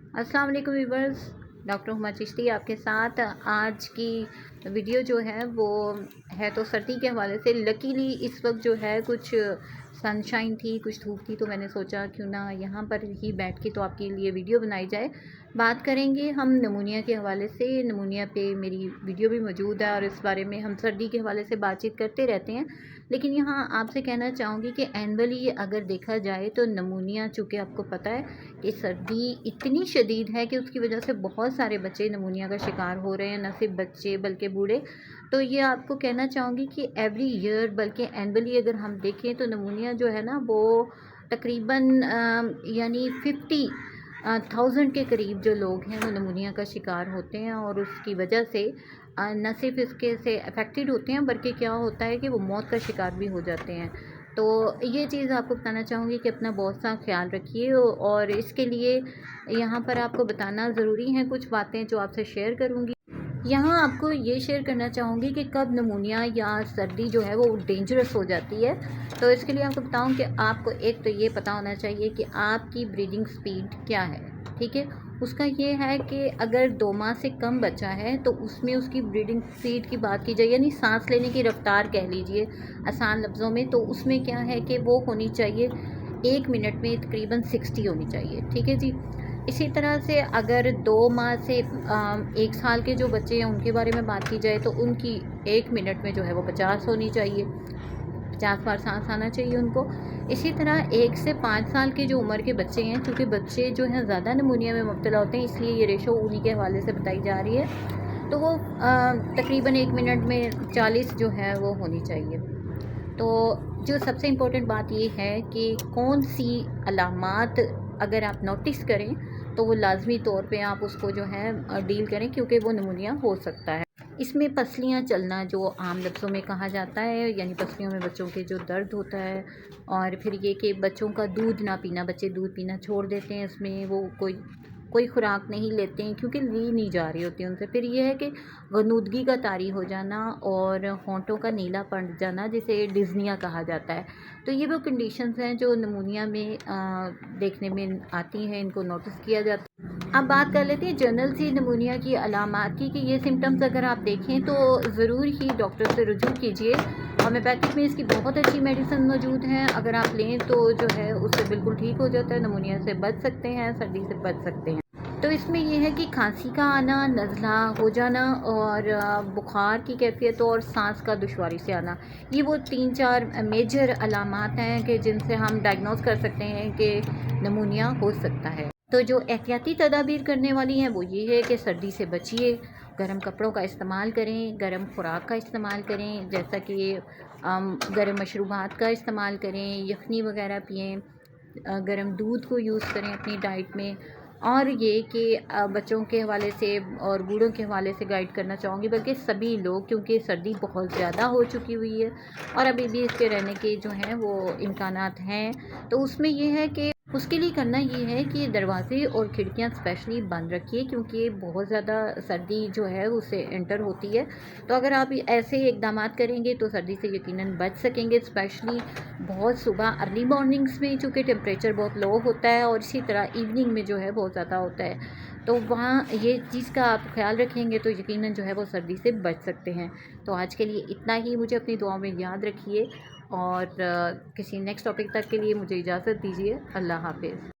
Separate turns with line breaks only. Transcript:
अस्सलाम वालेकुम viewers, doctor Huma Chishti आपके साथ। आज की वीडियो जो है वो है तो सर्दी के हवाले से। लकीली इस वक्त जो है कुछ सनशाइन थी, कुछ धूप थी, तो मैंने सोचा क्यों ना यहाँ पर ही बैठ के तो आपके लिए वीडियो बनाई जाए। बात करेंगे हम नमूनिया के हवाले से। नमूनिया पे मेरी वीडियो भी मौजूद है और इस बारे में हम सर्दी के हवाले से बातचीत करते रहते हैं। लेकिन यहाँ आपसे कहना चाहूँगी कि एनुअली अगर देखा जाए तो नमूनिया, चूँकि आपको पता है कि सर्दी इतनी शदीद है कि उसकी वजह से बहुत सारे बच्चे नमूनिया का शिकार हो रहे हैं, न सिर्फ बच्चे बल्कि बूढ़े। तो ये आपको कहना चाहूँगी कि एवरी ईयर बल्कि एनुअली अगर हम देखें तो नमूनिया जो है ना वो तकरीबन यानी 50,000 के करीब जो लोग हैं वो नमूनिया का शिकार होते हैं। और उसकी वजह से न सिर्फ इसके से अफेक्टेड होते हैं बल्कि क्या होता है कि वो मौत का शिकार भी हो जाते हैं। तो ये चीज़ आपको बताना चाहूँगी कि अपना बहुत सा ख्याल रखिए। और इसके लिए यहाँ पर आपको बताना ज़रूरी है कुछ बातें जो आपसे शेयर करूँगी। यहाँ आपको ये शेयर करना चाहूँगी कि कब नमूनिया या सर्दी जो है वो डेंजरस हो जाती है। तो इसके लिए आपको बताऊँ कि आपको एक तो ये पता होना चाहिए कि आपकी ब्रीदिंग स्पीड क्या है, ठीक है। उसका ये है कि अगर 2 माह से कम बच्चा है तो उसमें उसकी ब्रीदिंग स्पीड की बात की जाए, यानी सांस लेने की रफ्तार कह लीजिए आसान लफ्ज़ों में, तो उसमें क्या है कि वो होनी चाहिए 1 मिनट में तकरीबन 60 होनी चाहिए, ठीक है जी। इसी तरह से अगर 2 माह से 1 साल के जो बच्चे हैं उनके बारे में बात की जाए तो उनकी 1 मिनट में जो है वो 50 होनी चाहिए, 50 बार सांस आना चाहिए उनको। इसी तरह 1 से 5 साल के जो उम्र के बच्चे हैं, क्योंकि बच्चे जो हैं ज़्यादा नमूनिया में मुब्तला होते हैं, इसलिए ये रेशो उन्हीं के हवाले से बताई जा रही है। तो वो तकरीबन 1 मिनट में 40 जो है वो होनी चाहिए। तो जो सबसे इम्पोर्टेंट बात ये है कि कौन सी अलामात अगर आप नोटिस करें तो वो लाजमी तौर पे आप उसको जो है डील करें, क्योंकि वो नमूनिया हो सकता है। इसमें पसलियाँ चलना जो आम लफ्ज़ों में कहा जाता है, यानी पसलियों में बच्चों के जो दर्द होता है, और फिर ये कि बच्चों का दूध ना पीना, बच्चे दूध पीना छोड़ देते हैं, इसमें वो कोई खुराक नहीं लेते हैं क्योंकि ली नहीं जा रही होती उनसे। फिर ये है कि गनूदगी का तारी हो जाना और होंठों का नीला पड़ जाना, जिसे डिज़निया कहा जाता है। तो ये वो कंडीशंस हैं जो नमूनिया में देखने में आती हैं, इनको नोटिस किया जाता है। अब बात कर लेते हैं जनरल सी नमूनिया की अलामात की, कि ये सिम्टम्स अगर आप देखें तो ज़रूर ही डॉक्टर से रुजू कीजिए। होम्योपैथिक में इसकी बहुत अच्छी मेडिसिन मौजूद हैं, अगर आप लें तो जो है उससे बिल्कुल ठीक हो जाता है, नमूनिया से बच सकते हैं, सर्दी से बच सकते हैं। तो इसमें यह है कि खांसी का आना, नज़ला हो जाना और बुखार की कैफियत और सांस का दुश्वारी से आना, ये वो 3-4 मेजर अलामात हैं कि जिनसे हम डायग्नोस कर सकते हैं कि नमूनिया हो सकता है। तो जो एहतियाती तदाबीर करने वाली हैं वो ये है कि सर्दी से बचिए, गर्म कपड़ों का इस्तेमाल करें, गर्म खुराक का इस्तेमाल करें, जैसा कि गर्म मशरूबात का इस्तेमाल करें, यखनी वगैरह पिएँ, गर्म दूध को यूज़ करें अपनी डाइट में। और ये कि बच्चों के हवाले से और बूढ़ों के हवाले से गाइड करना चाहूँगी, बल्कि सभी लोग, क्योंकि सर्दी बहुत ज़्यादा हो चुकी हुई है और अभी भी इसके रहने के जो हैं वो इम्कानात हैं। तो उसमें ये है कि उसके लिए करना ये है कि दरवाज़े और खिड़कियाँ स्पेशली बंद रखिए, क्योंकि बहुत ज़्यादा सर्दी जो है उससे एंटर होती है। तो अगर आप ऐसे इक़दामात करेंगे तो सर्दी से यकीनन बच सकेंगे। स्पेशली बहुत सुबह अर्ली मॉर्निंग्स में चूँकि टेम्परेचर बहुत लो होता है और इसी तरह इवनिंग में जो है बहुत ज़्यादा होता है, तो वहाँ ये चीज़ का आप ख्याल रखेंगे तो यकीनन जो है वो सर्दी से बच सकते हैं। तो आज के लिए इतना ही, मुझे अपनी दुआओं में याद रखिए और किसी नेक्स्ट टॉपिक तक के लिए मुझे इजाज़त दीजिए। अल्लाह हाफ़िज़।